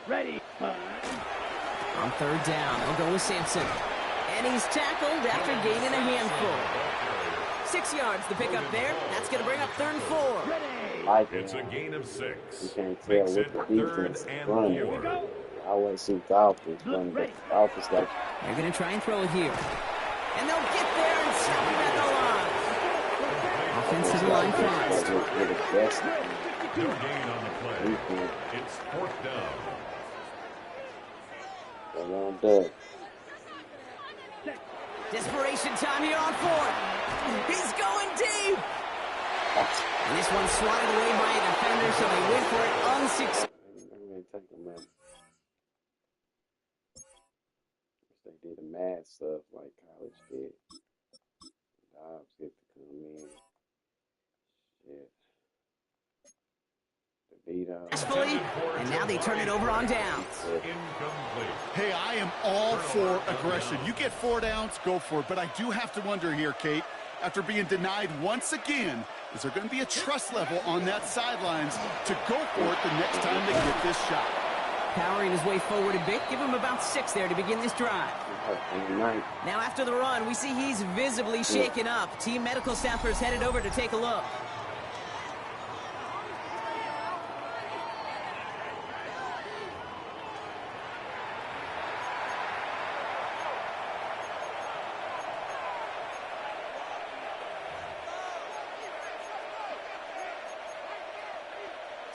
Ready. On 3rd down, they'll go with Sampson. And he's tackled after gaining a handful. 6 yards the pick up there. That's going to bring up 3rd and 4. It's a gain of 6. You can't tell Makes what it the 3rd defense and run. 4. I always see Dolphins run, but Dolphins like They're going to try and throw it here. And they'll get there and stop him at the line. Offensive line crossed. No gain on the play. It's 4th down. Desperation time here on 4th. He's going deep. And this one's swatted away by a defender, so they win for it unsuccessful. They did the mad stuff like college did. Dobbs get to come in. Shit. DeVito. And now they turn it over on downs. Incomplete. Hey, I am all for aggression. You get 4 downs, go for it. But I do have to wonder here, Kate, after being denied once again, is there going to be a trust level on that sidelines to go for it the next time they get this shot? Powering his way forward a bit. Give him about 6 there to begin this drive. Now after the run, we see he's visibly shaken up. Team medical staffers headed over to take a look.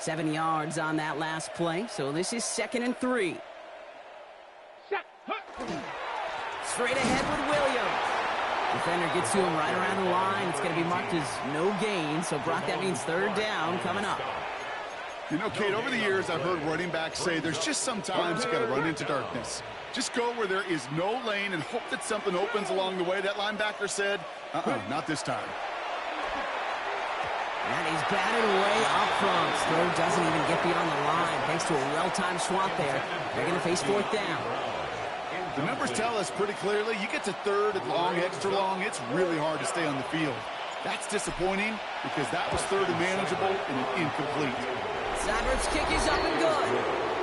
Seven yards on that last play, so this is 2nd and 3. Straight ahead with Williams. Defender gets to him right around the line. It's going to be marked as no gain, so Brock, that means 3rd down coming up. You know, Kate, over the years, I've heard running backs say there's just sometimes you got to run into darkness. Just go where there is no lane and hope that something opens along the way. That linebacker said, not this time. And he's batted away up front. Throw doesn't even get beyond the line thanks to a well-timed swat there. They're going to face 4th down. The numbers tell us pretty clearly, you get to 3rd and long, extra long, it's really hard to stay on the field. That's disappointing because that was 3rd and manageable and an incomplete. Seibert's kick is up and good.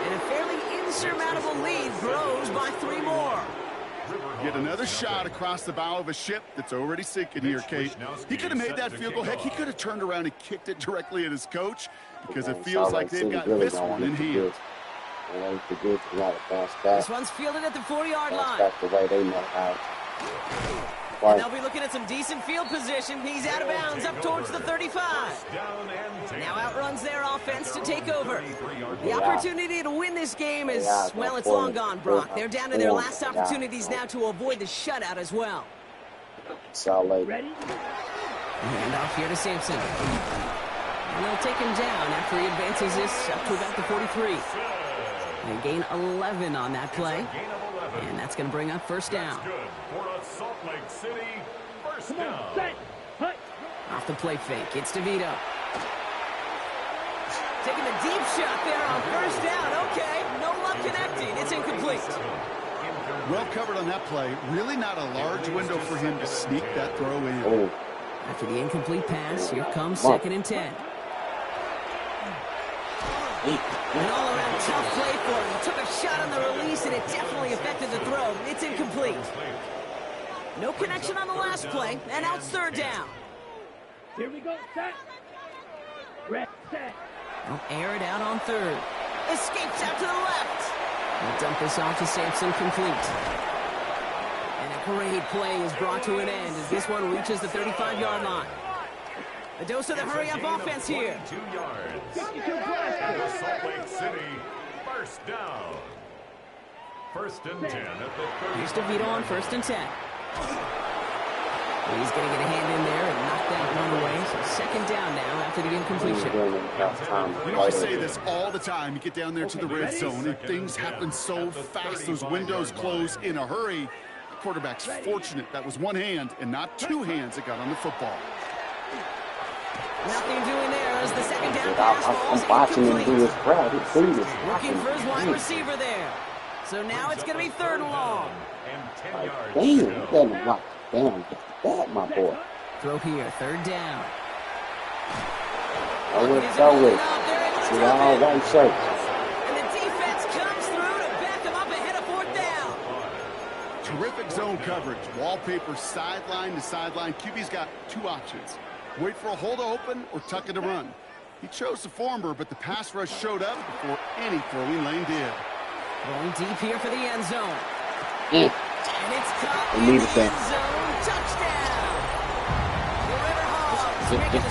And a fairly insurmountable lead grows by 3 more. Get another shot across the bow of a ship that's already sinking here, Kate. He could have made that field goal. Heck, he could have turned around and kicked it directly at his coach because it feels like they've got this one in hand. This one's fielded at the 40-yard line. That's the way they know how. And they'll be looking at some decent field position. He's out of bounds up towards the 35. Now outruns their offense to take over. The opportunity to win this game is, well, it's long gone, Brock. They're down to their last opportunities now to avoid the shutout as well. Solid. Ready? Hand off here to Sampson. And they'll take him down after he advances this up to about the 43. They gain 11 on that play. And that's going to bring up 1st down. Good for a Salt Lake City 1st down. Set. Hut. Off the play fake, it's DeVito. Taking a deep shot there on 1st down. Okay, no luck connecting. It's incomplete. Well covered on that play. Really not a large window for him to sneak that throw in. After the incomplete pass, here comes 2nd and 10. An all-around tough play for him. He took a shot on the release, and it definitely affected the throw. It's incomplete. No connection on the last play, and now it's 3rd down. Here we go. Set. Red. Set. They'll air it out on 3rd. Escapes out to the left. We'll dump this off to Sampson complete. And a parade play is brought to an end as this one reaches the 35-yard line. A dose of the hurry-up offense here. 2 yards. And the Salt Lake City first down. 1st and 10 at the 30. Here's DeVito on 1st and 10. He's going to get a hand in there and knock that one away. So 2nd down now after the incompletion. You know, I say this all the time. You get down there to the red zone, and things happen so fast. Those windows close in a hurry. The quarterback's fortunate. That was one hand and not 2 hands that got on the football. Nothing doing there as the 2nd down pass falls I'm watching him do his crowd. Looking for his wide receiver there. So now it's going to be 3rd and long. Damn, you got him locked down. That, my boy. Throw here, 3rd down. Go with. See all white shirts. And the defense comes through to back him up ahead of 4th down. Terrific zone coverage. Wallpaper sideline to sideline. QB's got 2 options. Wait for a hole to open or tuck it to run. He chose the former, but the pass rush showed up before any throwing lane did. Going deep here for the end zone. And it's caught in the end zone. Touchdown! The Riverhawks making the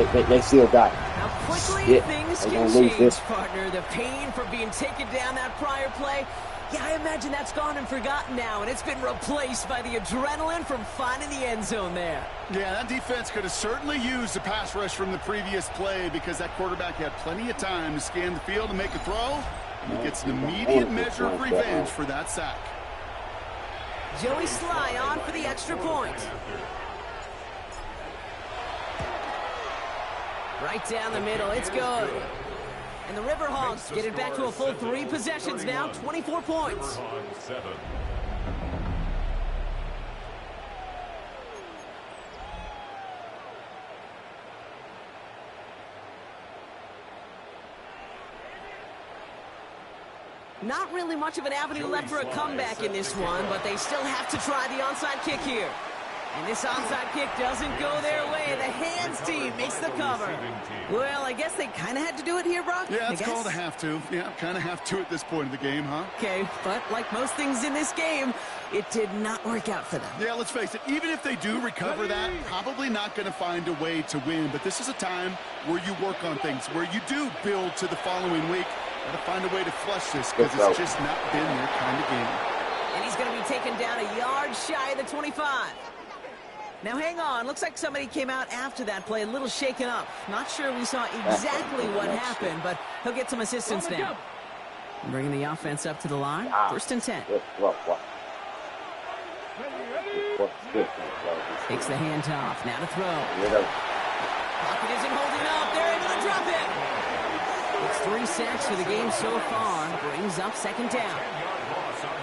score they still got it. Now quickly things can change, this partner. The pain for being taken down that prior play, yeah, I imagine that's gone and forgotten now, and it's been replaced by the adrenaline from finding the end zone there. Yeah, that defense could have certainly used the pass rush from the previous play because that quarterback had plenty of time to scan the field and make a throw, and he gets an immediate measure of revenge for that sack. Joey Sly on for the extra point. Right down the middle, it's good. And the Riverhawks get it back to a full 3 possessions now, 24 points. Not really much of an avenue left for a comeback in this one, but they still have to try the onside kick here. And this onside kick doesn't go their way. The hands team makes the cover. Well, I guess they kind of had to do it here, Brock. Yeah, it's called a have to. Yeah, kind of have to at this point in the game, huh? Okay, but like most things in this game, it did not work out for them. Yeah, let's face it. Even if they do recover that, probably not going to find a way to win. But this is a time where you work on things, where you do build to the following week. Got to find a way to flush this because it's just not been their kind of game. And he's going to be taken down a yard shy of the 25. Now, hang on. Looks like somebody came out after that play a little shaken up. Not sure we saw exactly what happened, but he'll get some assistance now. Bringing the offense up to the line. 1st and 10. Takes the handoff. Now to throw. Pocket isn't holding up. They're able to drop it. It's 3 sacks for the game so far. Brings up 2nd down.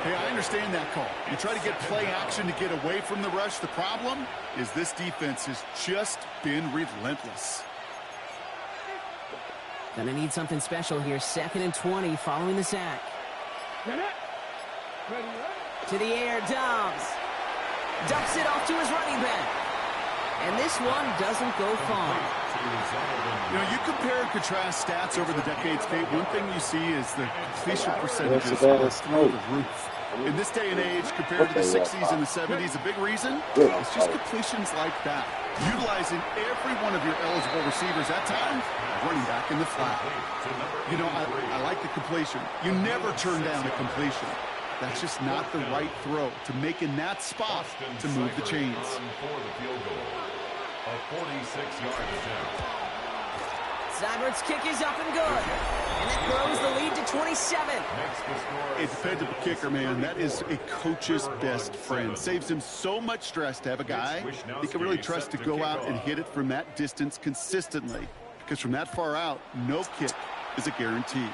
Hey, I understand that call. You try to get play action to get away from the rush. The problem is this defense has just been relentless. Gonna need something special here. 2nd and 20 following the sack. To the air, Dobbs. Dumps it off to his running back. And this one doesn't go far. You know, you compare and contrast stats over the decades, Kate. One thing you see is the completion percentages are through the roof. In this day and age, compared to the 60s and the 70s, a big reason is just completions like that. Utilizing every one of your eligible receivers at times, running back in the flat. You know, I like the completion. You never turn down a completion. That's just not the right throw to make in that spot to move the chains. A 46-yard attempt. Seibert's kick is up and good. And that grows the lead to 27. A dependable kicker, man. That is a coach's best friend. Saves him so much stress to have a guy he can really trust to go out and hit it from that distance consistently. Because from that far out, no kick is a guarantee.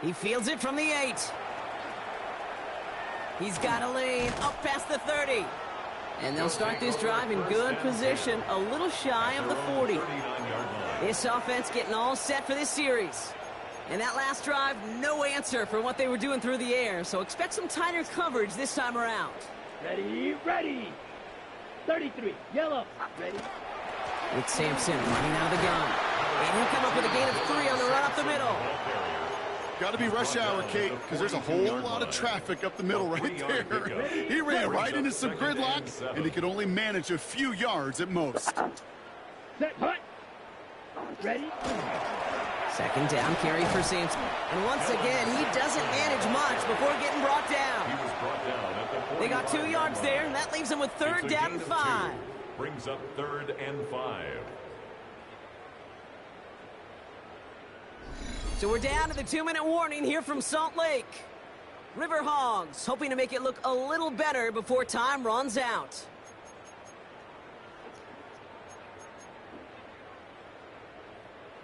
He fields it from the 8. He's got a lane up past the 30. And they'll start this drive in good position, a little shy of the 40. This offense getting all set for this series. And that last drive, no answer for what they were doing through the air, so expect some tighter coverage this time around. Ready, ready. 33, yellow, ready. With Sampson running out of the gun. And he'll come up with a gain of 3 on the run up the middle. Got to be rush hour, Kate, because there's a whole lot of traffic up the middle right there. He ran right into some gridlock, and he could only manage a few yards at most. Set, hut. Ready? Second down carry for Sampson. And once again, he doesn't manage much before getting brought down. He was brought down at the They got 2 yards there, and that leaves them with third down and 5. Brings up 3rd and 5. So we're down to the 2-minute warning here from Salt Lake. River Hogs hoping to make it look a little better before time runs out.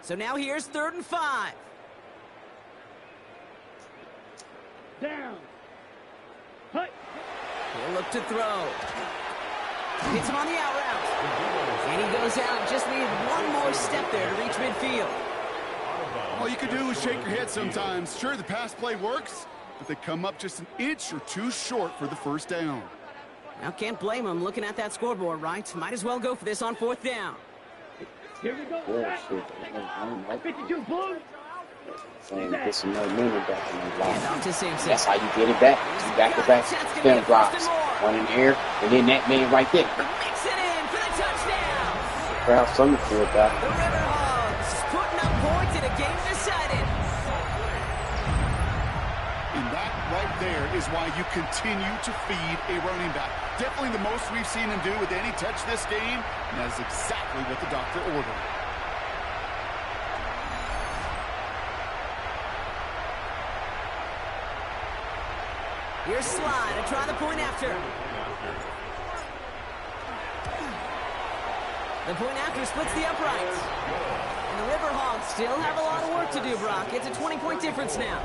So now here's 3rd and 5. Down. Hut. He'll look to throw. Hits him on the out route. And he goes out. Just needed one more step there to reach midfield. All you can do is shake your head sometimes. Sure, the pass play works, but they come up just an inch or two short for the first down. Now, can't blame him looking at that scoreboard, right? Might as well go for this on 4th down. Here we go. Yeah, Set. shit. 52 Blue. Saying get some more minute back in the And block. off to Sampson. That's how you get it back. You back-to-back spin drops. One in the air, and then that man right there. Mix it in for the touchdown. Crowd Summerfield back. The River Hogs putting up points in a game decided. And that right there is why you continue to feed a running back. Definitely the most we've seen him do with any touch this game, and that is exactly what the doctor ordered. Here's Sly to try the point after. The point after splits the uprights. And the River Hogs still have a lot of work to do, Brock. It's a 20-point difference now.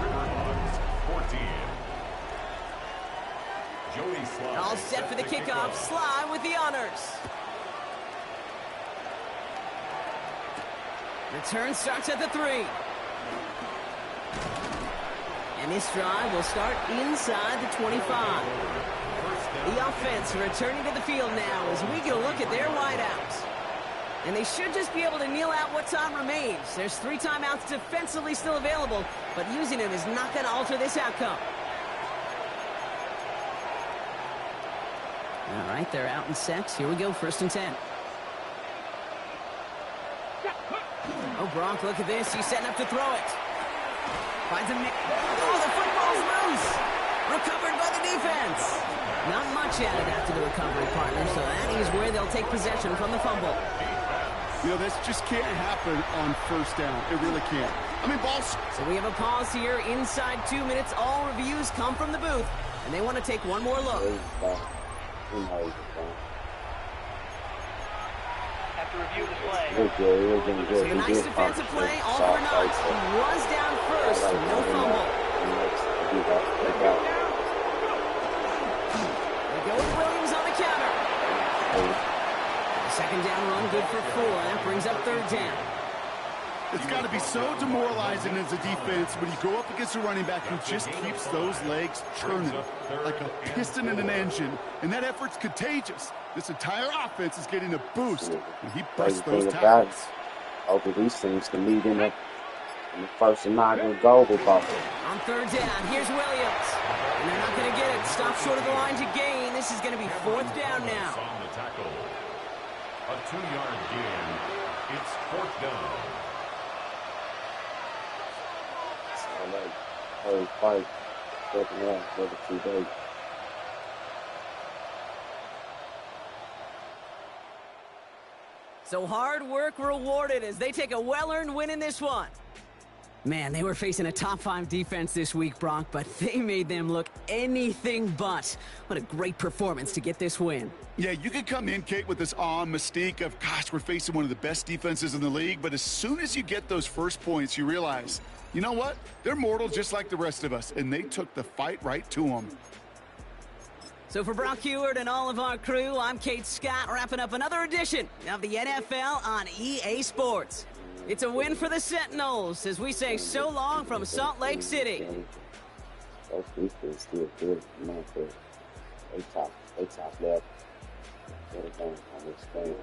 River Hogs 14. Joey Sly. All set for the kickoff. Sly with the honors. Return starts at the 3. And this drive will start inside the 25. The offense returning to the field now as we get a look at their wideouts. And they should just be able to kneel out what time remains. There's 3 timeouts defensively still available, but using them is not going to alter this outcome. All right, they're out and set. Here we go, 1st and 10. Oh, Brock, look at this. He's setting up to throw it. Finds him. Oh, the football's loose. Recovered by the defense. Not much added after the recovery, partner, so that is where they'll take possession from the fumble. You know, this just can't happen on 1st down. It really can't. I mean, balls. So we have a pause here. Inside 2 minutes, all reviews come from the booth, and they want to take one more look. Have to review the play. So a nice defensive play, all for naught. He was down first, no fumble. They go with Williams on the counter. Second down run, good for 4. That brings up 3rd down. It's got to be so demoralizing as a defense when you go up against a running back who just keeps those legs churning like a piston in an engine, and that effort's contagious. This entire offense is getting a boost when he busts those tackles. Over these things can lead in the first and 9 goal with ball. On 3rd down, here's Williams. And they're not going to get it. Stop short of the line to gain. This is going to be 4th down now. On the tackle. A 2-yard gain. It's 4th down. Hurry, fight. Second half, over 2 days. So hard work rewarded as they take a well-earned win in this one. Man, they were facing a top 5 defense this week, Brock, but they made them look anything but. What a great performance to get this win. Yeah, you can come in, Kate, with this awe and mystique of, gosh, we're facing one of the best defenses in the league, but as soon as you get those first points, you realize, you know what? They're mortal just like the rest of us, and they took the fight right to them. So for Brock Heward and all of our crew, I'm Kate Scott, wrapping up another edition of the NFL on EA Sports. It's a win for the Sentinels as we say so long from Salt Lake City. Those defense still good, man. They top left. Get it done on this game.